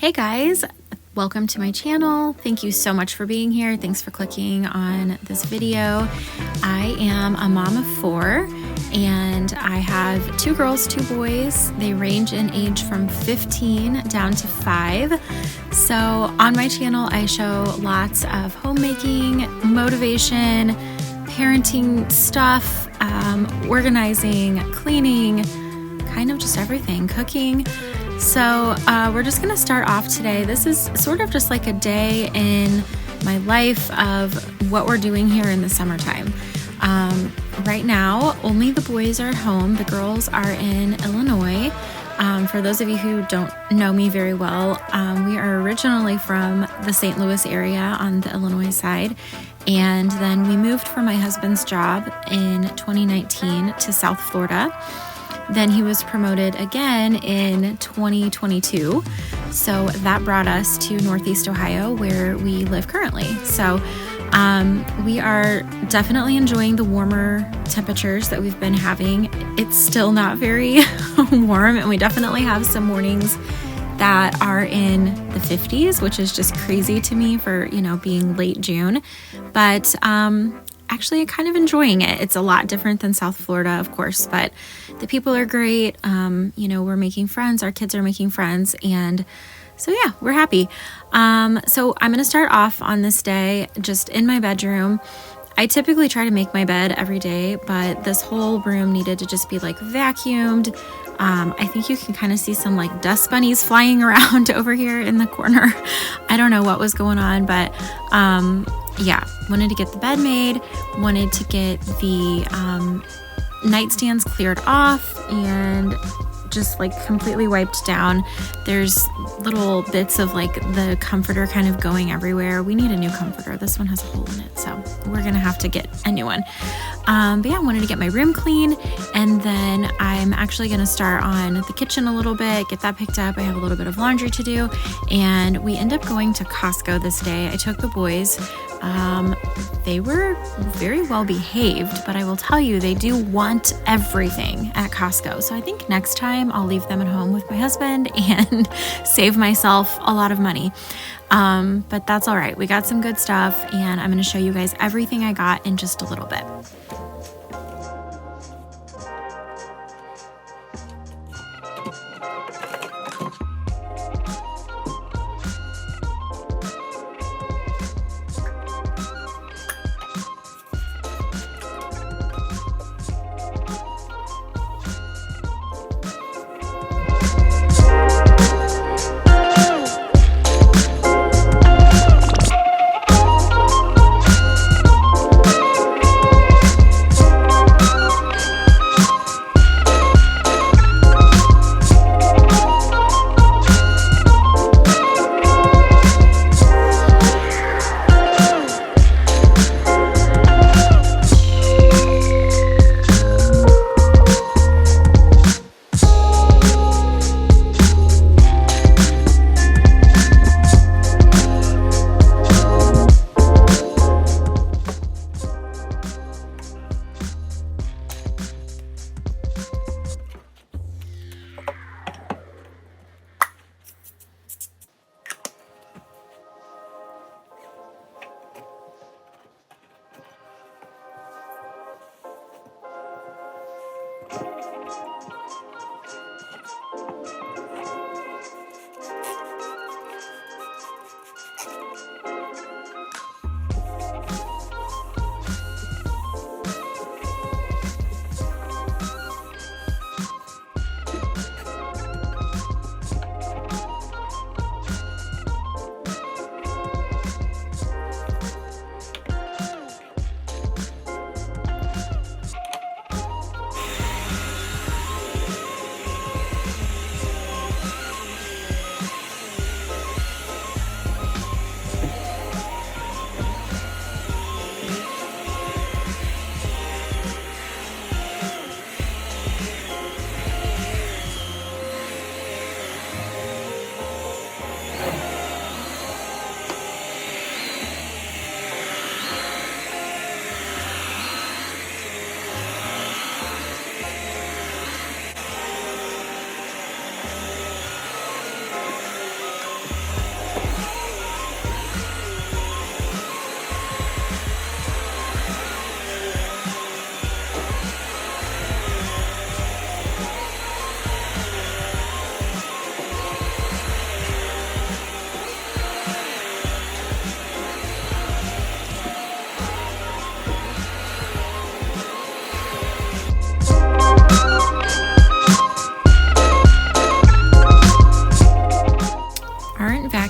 Hey guys, welcome to my channel. Thank you so much for being here. Thanks for clicking on this video. I am a mom of 4 and I have 2 girls, 2 boys. They range in age from 15 down to 5. So on my channel, I show lots of homemaking, motivation, parenting stuff, organizing, cleaning, kind of just everything, cooking. So we're just going to start off today. This is sort of just like a day in my life of what we're doing here in the summertime. Right now, only the boys are at home. The girls are in Illinois. For those of you who don't know me very well, we are originally from the St. Louis area on the Illinois side. And then we moved for my husband's job in 2019 to South Florida. Then he was promoted again in 2022. So that brought us to Northeast Ohio, where we live currently. So we are definitely enjoying the warmer temperatures that we've been having. It's still not very warm, and we definitely have some mornings that are in the 50s, which is just crazy to me for, being late June. But actually, I'm kind of enjoying it. It's a lot different than South Florida, of course, but the people are great. We're making friends. Our kids are making friends. And so, yeah, we're happy. So I'm going to start off on this day just in my bedroom. I typically try to make my bed every day, but this whole room needed to just be like vacuumed. I think you can kind of see some like dust bunnies flying around over here in the corner. I don't know what was going on, but yeah, wanted to get the bed made, wanted to get the nightstands cleared off and just like completely wiped down. There's little bits of like the comforter kind of going everywhere. We need a new comforter. This one has a hole in it, so we're gonna have to get a new one. But yeah, I wanted to get my room clean, and then I'm actually gonna start on the kitchen a little bit, get that picked up. I have a little bit of laundry to do, and we end up going to Costco this day. I took the boys. They were very well behaved, but I will tell you, they do want everything at Costco. So I think next time I'll leave them at home with my husband and save myself a lot of money. But that's all right. We got some good stuff, and I'm going to show you guys everything I got in just a little bit.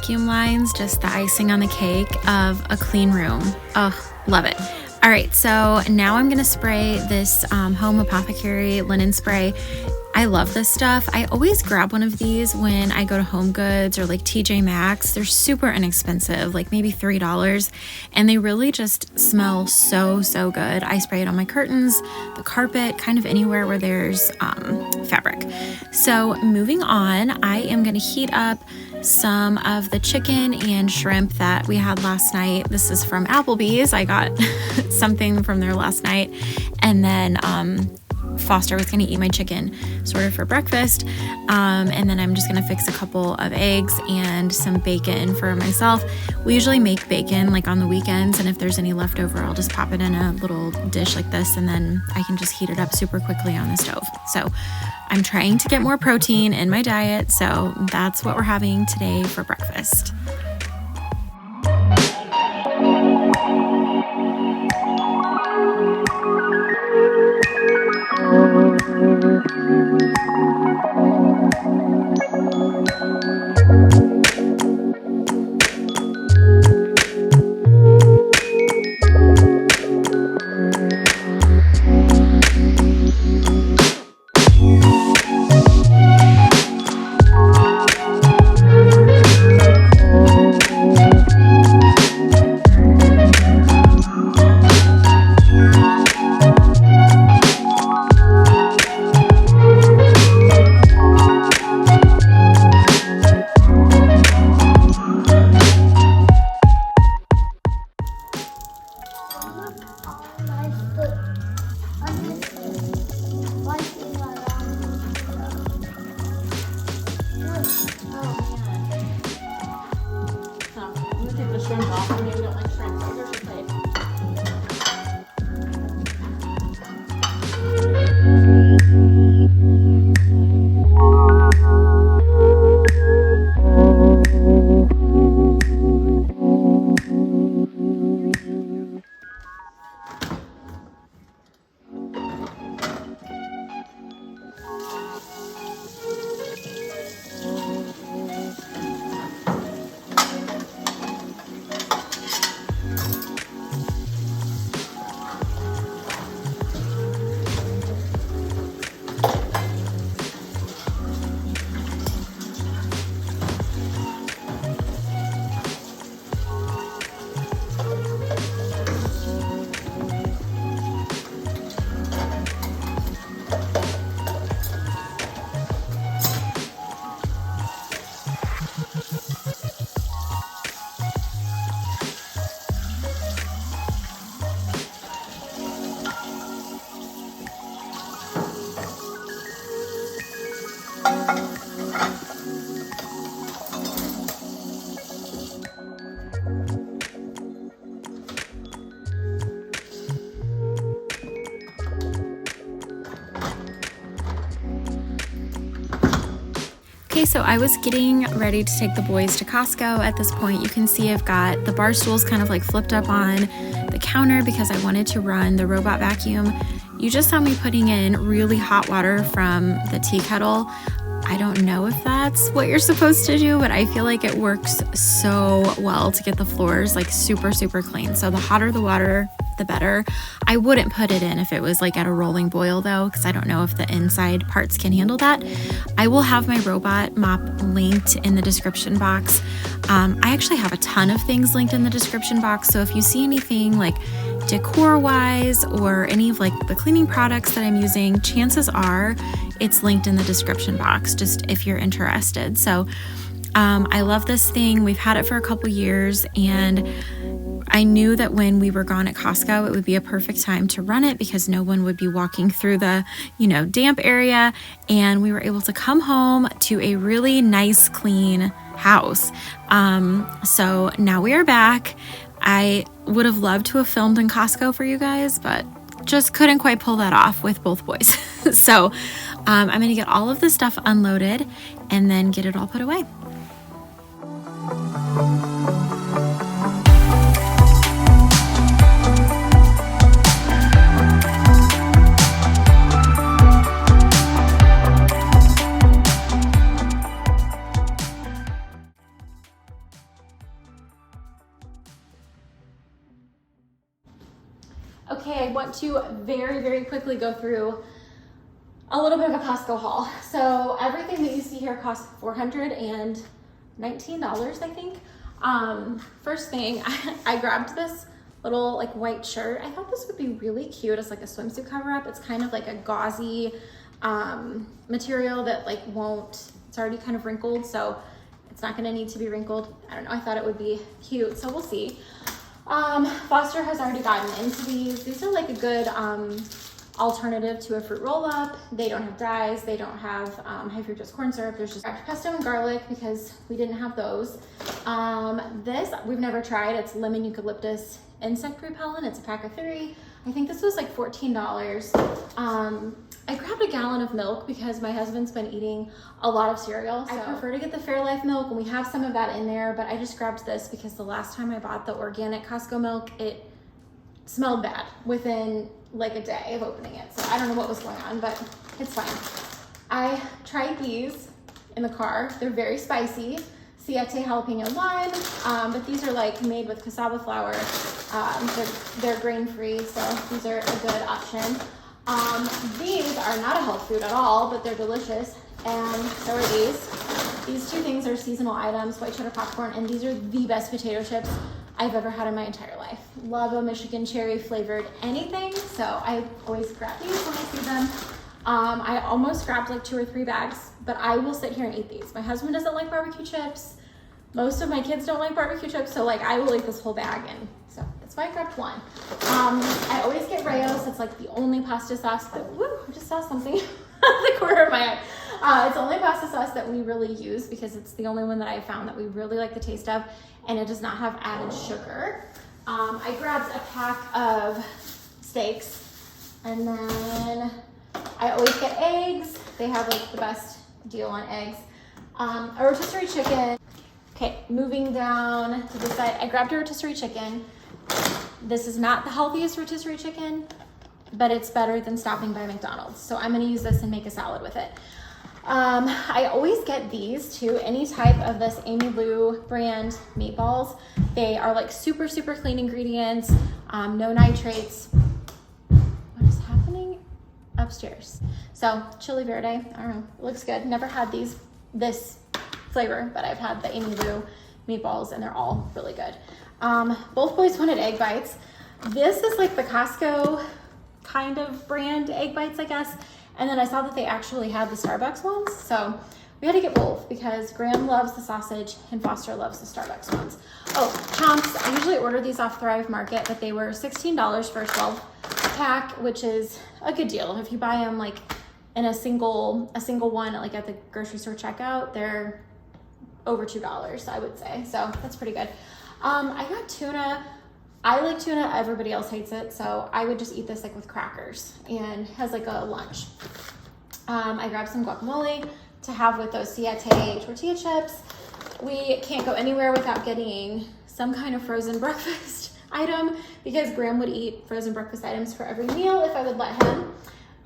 vacuum lines just the icing on the cake of a clean room. Oh, love it. All right, so now I'm gonna spray this Home Apothecary linen spray. I love this stuff. I always grab one of these when I go to Home Goods or like TJ Maxx. They're super inexpensive, like maybe $3, and they really just smell so, so good. I spray it on my curtains, the carpet, kind of anywhere where there's fabric. So moving on, I am gonna heat up some of the chicken and shrimp that we had last night. This is from Applebee's. I got something from there last night, and then Foster was going to eat my chicken sort of for breakfast, and then I'm just going to fix a couple of eggs and some bacon for myself. We usually make bacon like on the weekends, and if there's any leftover, I'll just pop it in a little dish like this, and then I can just heat it up super quickly on the stove. So I'm trying to get more protein in my diet, so that's what we're having today for breakfast. Okay, so I was getting ready to take the boys to Costco. At this point, you can see I've got the bar stools kind of like flipped up on the counter because I wanted to run the robot vacuum. You just saw me putting in really hot water from the tea kettle. I don't know if that's what you're supposed to do, but I feel like it works so well to get the floors like super, super clean. So the hotter the water, the better. I wouldn't put it in if it was like at a rolling boil though, because I don't know if the inside parts can handle that. I will have my robot mop linked in the description box. I actually have a ton of things linked in the description box. So if you see anything like decor wise or any of like the cleaning products that I'm using, chances are it's linked in the description box, just if you're interested. So I love this thing. We've had it for a couple years, and I knew that when we were gone at Costco, it would be a perfect time to run it because no one would be walking through the, damp area. And we were able to come home to a really nice, clean house. So now we are back. I would have loved to have filmed in Costco for you guys, but just couldn't quite pull that off with both boys. So I'm going to get all of this stuff unloaded and then get it all put away. to very, very quickly go through a little bit of a Costco haul. So everything that you see here costs $419, I think. First thing, I grabbed this little like white shirt. I thought this would be really cute as like a swimsuit cover up. It's kind of like a gauzy material that like won't, it's already kind of wrinkled, so it's not gonna need to be wrinkled. I don't know, I thought it would be cute, so we'll see. Foster has already gotten into these. These are like a good alternative to a fruit roll-up. They don't have dyes, they don't have high fructose corn syrup. There's just pesto and garlic because we didn't have those. This we've never tried. It's lemon eucalyptus insect repellent. It's a pack of 3. I think this was like $14. I grabbed a gallon of milk because my husband's been eating a lot of cereal. So I prefer to get the Fairlife milk, and we have some of that in there, but I just grabbed this because the last time I bought the organic Costco milk, it smelled bad within like a day of opening it. So I don't know what was going on, but it's fine. I tried these in the car. They're very spicy. Siete jalapeno lime, but these are like made with cassava flour. They're grain-free, so these are a good option. These are not a health food at all, but they're delicious, and so are these. These 2 things are seasonal items, white cheddar popcorn, and these are the best potato chips I've ever had in my entire life. Love a Michigan cherry flavored anything, so I always grab these when I see them. I almost grabbed like 2 or 3 bags, but I will sit here and eat these. My husband doesn't like barbecue chips. Most of my kids don't like barbecue chips, so like I will eat this whole bag, and so that's why I grabbed 1. I always get Rayo's. It's like the only pasta sauce that, woo, I just saw something out the corner of my eye. It's the only pasta sauce that we really use because it's the only one that I found that we really like the taste of, and it does not have added sugar. I grabbed a pack of steaks, and then I always get eggs. They have like the best deal on eggs. A rotisserie chicken. Okay, moving down to the side, I grabbed a rotisserie chicken. This is not the healthiest rotisserie chicken, but it's better than stopping by McDonald's. So I'm gonna use this and make a salad with it. I always get these too, any type of this Amy Lou brand meatballs. They are like super, super clean ingredients, no nitrates. What is happening upstairs? So chili verde, I don't know, it looks good. Never had this flavor, but I've had the Amy Lou meatballs and they're all really good. Both boys wanted egg bites. This is like the Costco kind of brand egg bites, I guess. And then I saw that they actually had the Starbucks ones. So we had to get both because Graham loves the sausage and Foster loves the Starbucks ones. Oh, chomps. I usually order these off Thrive Market, but they were $16 for a 12 pack, which is a good deal. If you buy them like in a single one, like at the grocery store checkout, they're over $2, I would say. So that's pretty good. I got tuna. I like tuna, everybody else hates it, so I would just eat this like with crackers and has like a lunch. I grabbed some guacamole to have with those Siete tortilla chips. We can't go anywhere without getting some kind of frozen breakfast item because Graham would eat frozen breakfast items for every meal if I would let him.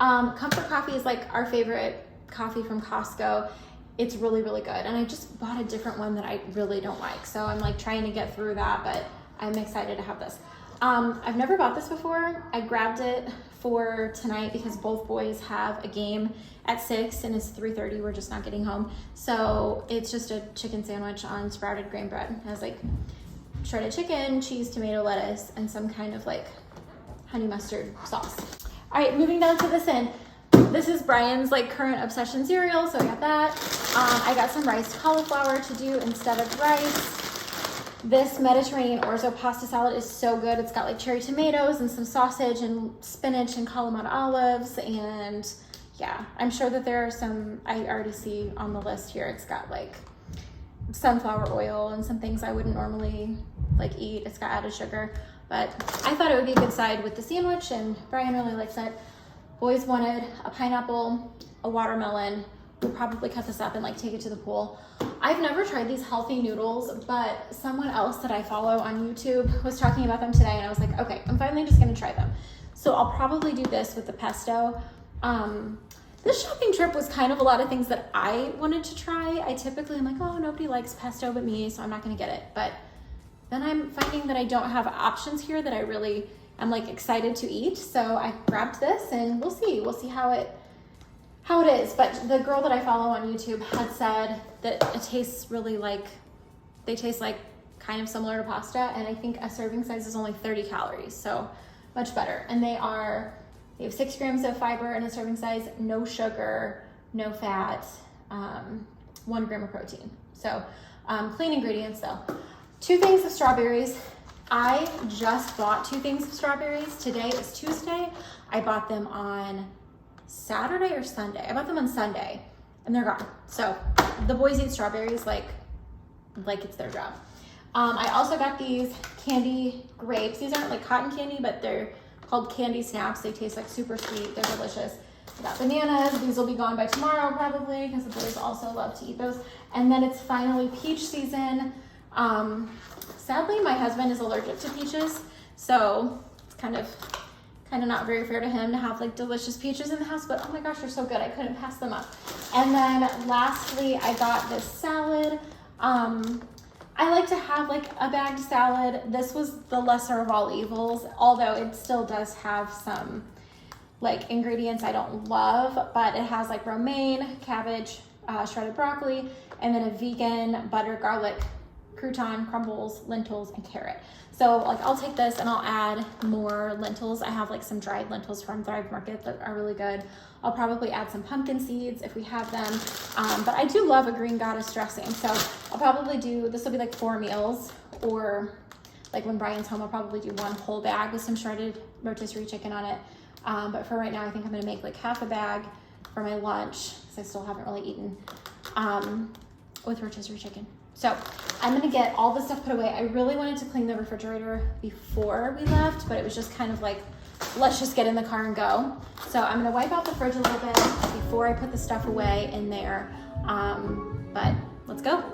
Comfort Coffee is like our favorite coffee from Costco. It's really, really good. And I just bought a different one that I really don't like. So I'm like trying to get through that, but I'm excited to have this. I've never bought this before. I grabbed it for tonight because both boys have a game at 6 and it's 3:30. We're just not getting home. So it's just a chicken sandwich on sprouted grain bread. It has like shredded chicken, cheese, tomato, lettuce, and some kind of like honey mustard sauce. All right, moving down to this end. This is Brian's like current obsession cereal, so I got that. I got some riced cauliflower to do instead of rice. This Mediterranean orzo pasta salad is so good. It's got like cherry tomatoes and some sausage and spinach and Kalamata olives, and yeah, I'm sure that there are some, I already see on the list here, it's got like sunflower oil and some things I wouldn't normally like eat. It's got added sugar, but I thought it would be a good side with the sandwich, and Brian really likes it. Boys wanted a pineapple, a watermelon. We'll probably cut this up and like take it to the pool. I've never tried these healthy noodles, but someone else that I follow on YouTube was talking about them today, and I was like, okay, I'm finally just gonna try them. So I'll probably do this with the pesto. This shopping trip was kind of a lot of things that I wanted to try. I typically am like, oh, nobody likes pesto but me, so I'm not gonna get it. But then I'm finding that I don't have options here that I really I'm like excited to eat. So I grabbed this and we'll see how it is. But the girl that I follow on YouTube had said that it tastes really like, they taste like kind of similar to pasta, and I think a serving size is only 30 calories, so much better. And they have 6 grams of fiber in a serving size, no sugar, no fat, 1 gram of protein. So clean ingredients though. 2 things of strawberries. I just bought 2 things of strawberries. Today is Tuesday. I bought them on Saturday or Sunday. I bought them on Sunday and they're gone. So the boys eat strawberries like it's their job. I also got these candy grapes. These aren't like cotton candy, but they're called candy snaps. They taste like super sweet. They're delicious. I got bananas. These will be gone by tomorrow probably because the boys also love to eat those. And then it's finally peach season. Sadly, my husband is allergic to peaches, so it's kind of not very fair to him to have like delicious peaches in the house, but oh my gosh, they're so good. I couldn't pass them up. And then lastly, I got this salad. I like to have like a bagged salad. This was the lesser of all evils, although it still does have some like ingredients I don't love, but it has like romaine, cabbage, shredded broccoli, and then a vegan butter garlic crouton, crumbles, lentils, and carrot. So like I'll take this and I'll add more lentils. I have like some dried lentils from Thrive Market that are really good. I'll probably add some pumpkin seeds if we have them. But I do love a green goddess dressing. So I'll probably do, this will be like 4 meals, or like when Brian's home, I'll probably do 1 whole bag with some shredded rotisserie chicken on it. But for right now, I think I'm gonna make like half a bag for my lunch because I still haven't really eaten with rotisserie chicken. So I'm gonna get all this stuff put away. I really wanted to clean the refrigerator before we left, but it was just kind of like, let's just get in the car and go. So I'm gonna wipe out the fridge a little bit before I put the stuff away in there. But let's go.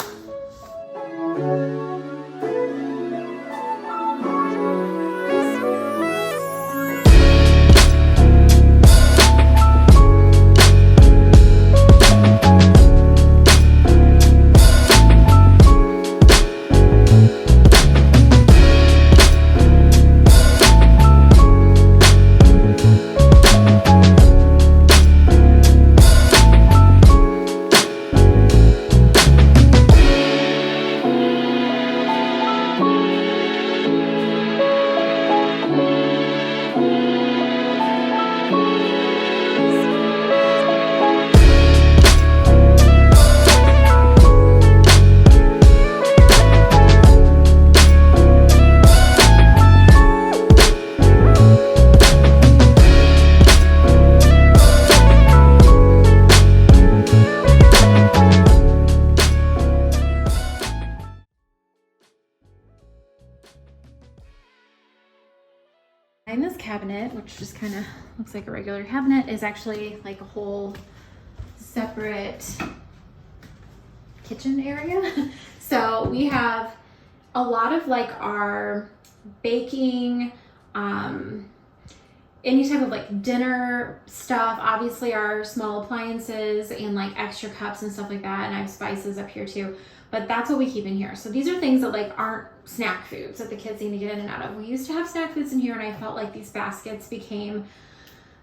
Behind this cabinet, which just kind of looks like a regular cabinet, is actually like a whole separate kitchen area. So we have a lot of like our baking, any type of like dinner stuff, obviously our small appliances and like extra cups and stuff like that. And I have spices up here too, but that's what we keep in here. So these are things that like aren't snack foods that the kids need to get in and out of. We used to have snack foods in here, and I felt like these baskets became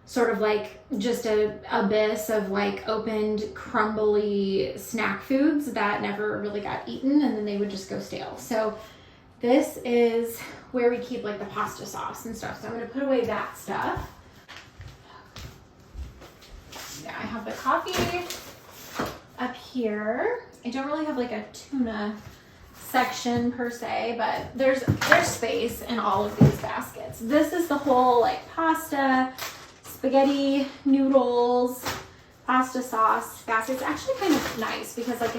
sort of like just a abyss of like opened crumbly snack foods that never really got eaten, and then they would just go stale. So this is where we keep like the pasta sauce and stuff. So I'm gonna put away that stuff. Yeah, I have the coffee up here. I don't really have like a tuna section per se, but there's space in all of these baskets. This is the whole like pasta, spaghetti, noodles, pasta sauce basket. It's actually kind of nice because like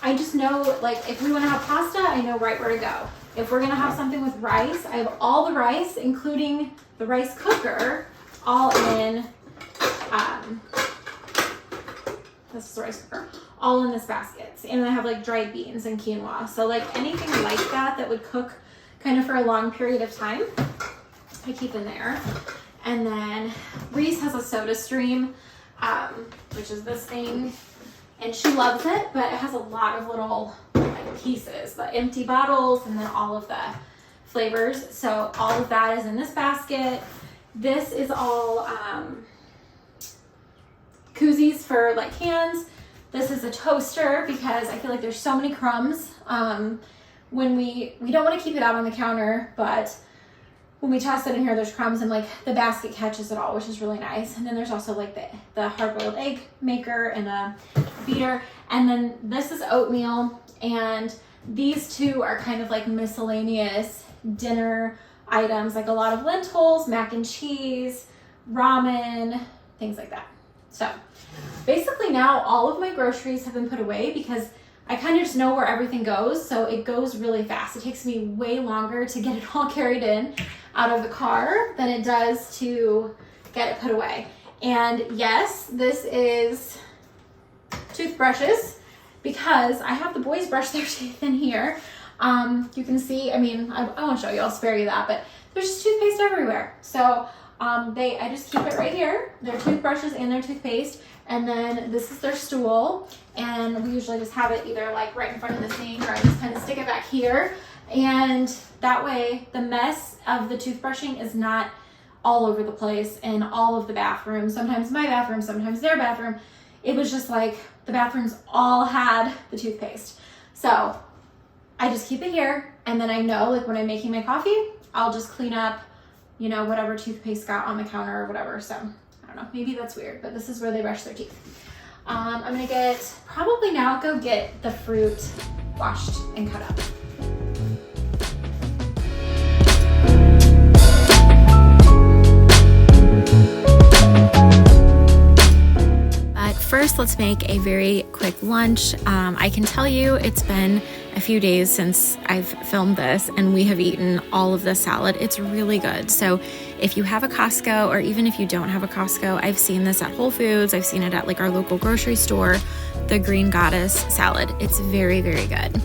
I just know like if we want to have pasta, I know right where to go. If we're gonna have something with rice, I have all the rice, including the rice cooker, all in, this is the rice cooker, all in this basket. And I have like dried beans and quinoa. So like anything like that would cook kind of for a long period of time, I keep in there. And then Reese has a soda stream, which is this thing. And she loves it, but it has a lot of little like pieces, the empty bottles, and then all of the flavors. So all of that is in this basket. This is all koozies for like cans. This is a toaster because I feel like there's so many crumbs. When we don't want to keep it out on the counter, but when we toss it in here, there's crumbs and like the basket catches it all, which is really nice. And then there's also like the hard-boiled egg maker and a beater. And then this is oatmeal, and these two are kind of like miscellaneous dinner items, like a lot of lentils, mac and cheese, ramen, things like that. So basically now all of my groceries have been put away because I kind of just know where everything goes, so it goes really fast. It takes me way longer to get it all carried in out of the car than it does to get it put away. And yes, this is toothbrushes because I have the boys brush their teeth in here. You can see, I mean, I won't show you, I'll spare you that, but there's just toothpaste everywhere. So I just keep it right here, their toothbrushes and their toothpaste. And then this is their stool, and we usually just have it either like right in front of the sink, or I just kind of stick it back here. And that way the mess of the toothbrushing is not all over the place in all of the bathrooms. Sometimes my bathroom, sometimes their bathroom. It was just like the bathrooms all had the toothpaste. So I just keep it here, and then I know like when I'm making my coffee, I'll just clean up, you know, whatever toothpaste got on the counter or whatever. So I don't know, maybe that's weird, but this is where they brush their teeth. I'm gonna probably now go get the fruit washed and cut up. But first, let's make a very quick lunch. I can tell you it's been a few days since I've filmed this, and we have eaten all of this salad. It's really good. So if you have a Costco, or even if you don't have a Costco, I've seen this at Whole Foods. I've seen it at like our local grocery store, the Green Goddess salad. It's very, very good.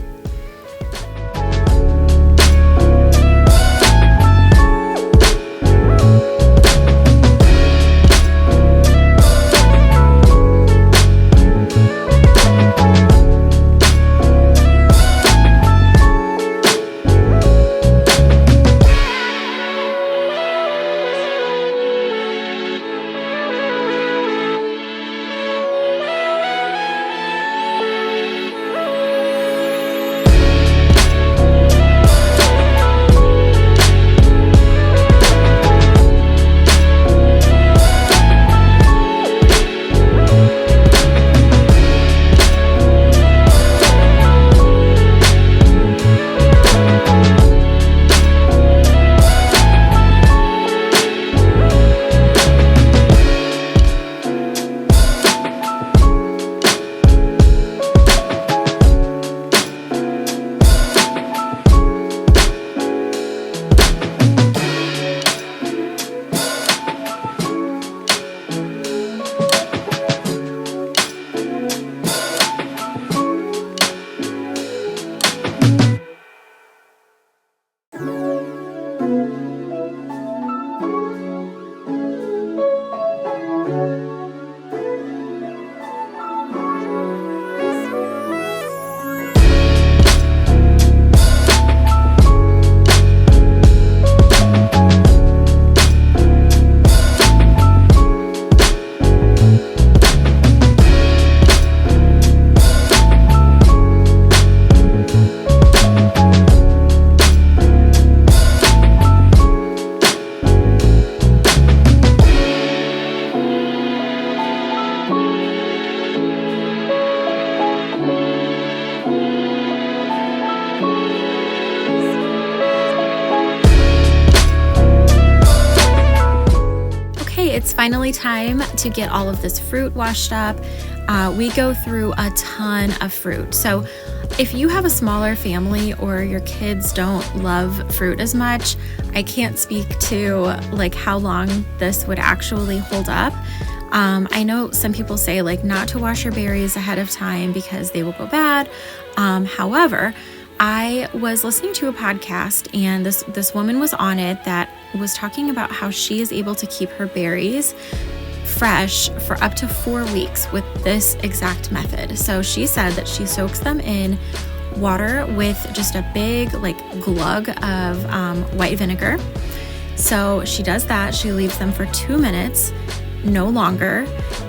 It's finally time to get all of this fruit washed up. We go through a ton of fruit. So if you have a smaller family or your kids don't love fruit as much, I can't speak to like how long this would actually hold up. I know some people say like not to wash your berries ahead of time because they will go bad. However, I was listening to a podcast, and this woman was on it that was talking about how she is able to keep her berries fresh for up to 4 weeks with this exact method. So she said that she soaks them in water with just a big like glug of white vinegar. So she does that. She leaves them for 2 minutes, no longer,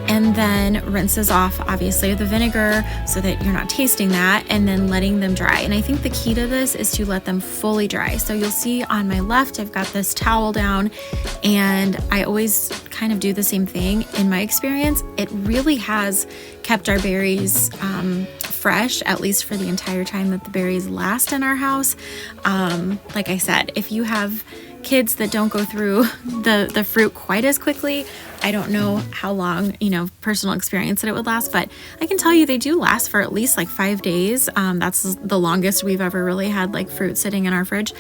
and then rinses off obviously the vinegar so that you're not tasting that, and then letting them dry. And I think the key to this is to let them fully dry. So you'll see on my left, I've got this towel down, and I always kind of do the same thing. In my experience, it really has kept our berries fresh, at least for the entire time that the berries last in our house. Like I said, if you have kids that don't go through the fruit quite as quickly, I don't know how long, personal experience that it would last, but I can tell you they do last for at least like 5 days. That's the longest we've ever really had like fruit sitting in our fridge.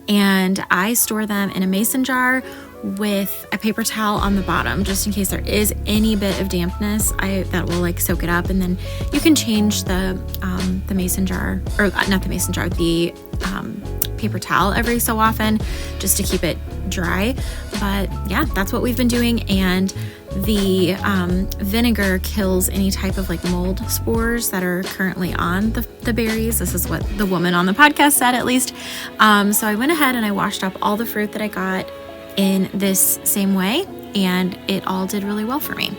And I store them in a mason jar with a paper towel on the bottom, just in case there is any bit of dampness that will like soak it up. And then you can change the mason jar, or not the mason jar, the paper towel every so often, just to keep it dry. But yeah, that's what we've been doing. And the vinegar kills any type of like mold spores that are currently on the berries. This is what the woman on the podcast said, at least. So I went ahead and I washed up all the fruit that I got in this same way, and it all did really well for me.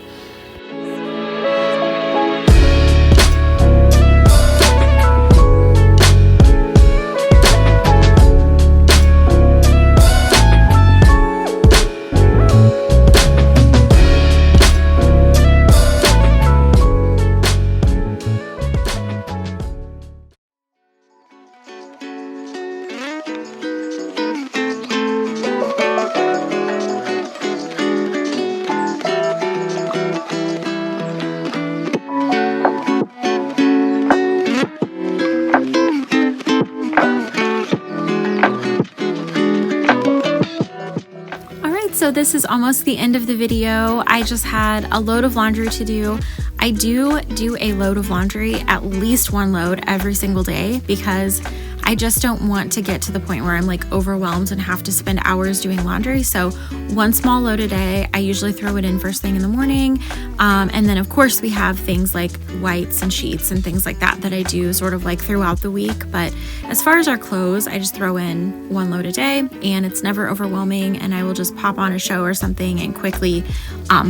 So this is almost the end of the video. I just had a load of laundry to do. I do a load of laundry, at least one load every single day, because I just don't want to get to the point where I'm like overwhelmed and have to spend hours doing laundry. So one small load a day. I usually throw it in first thing in the morning. And then of course we have things like whites and sheets and things like that I do sort of like throughout the week. But as far as our clothes, I just throw in one load a day, and it's never overwhelming, and I will just pop on a show or something and quickly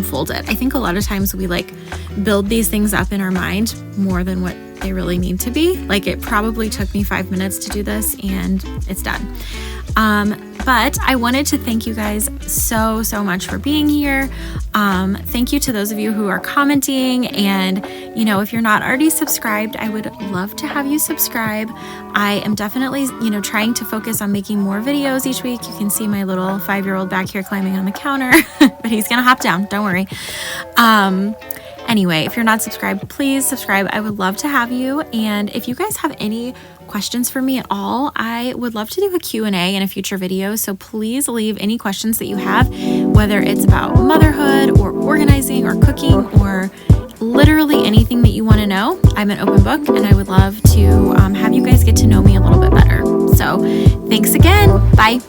fold it. I think a lot of times we like build these things up in our mind more than what they really need to be. Like, it probably took me 5 minutes to do this and it's done. But I wanted to thank you guys so much for being here. Thank you to those of you who are commenting, and if you're not already subscribed, I would love to have you subscribe. I am definitely trying to focus on making more videos each week. You can see my little 5-year-old back here climbing on the counter, but he's gonna hop down, don't worry. Anyway, if you're not subscribed, please subscribe. I would love to have you. And if you guys have any questions for me at all, I would love to do a Q&A in a future video. So please leave any questions that you have, whether it's about motherhood or organizing or cooking or literally anything that you want to know. I'm an open book, and I would love to have you guys get to know me a little bit better. So thanks again. Bye.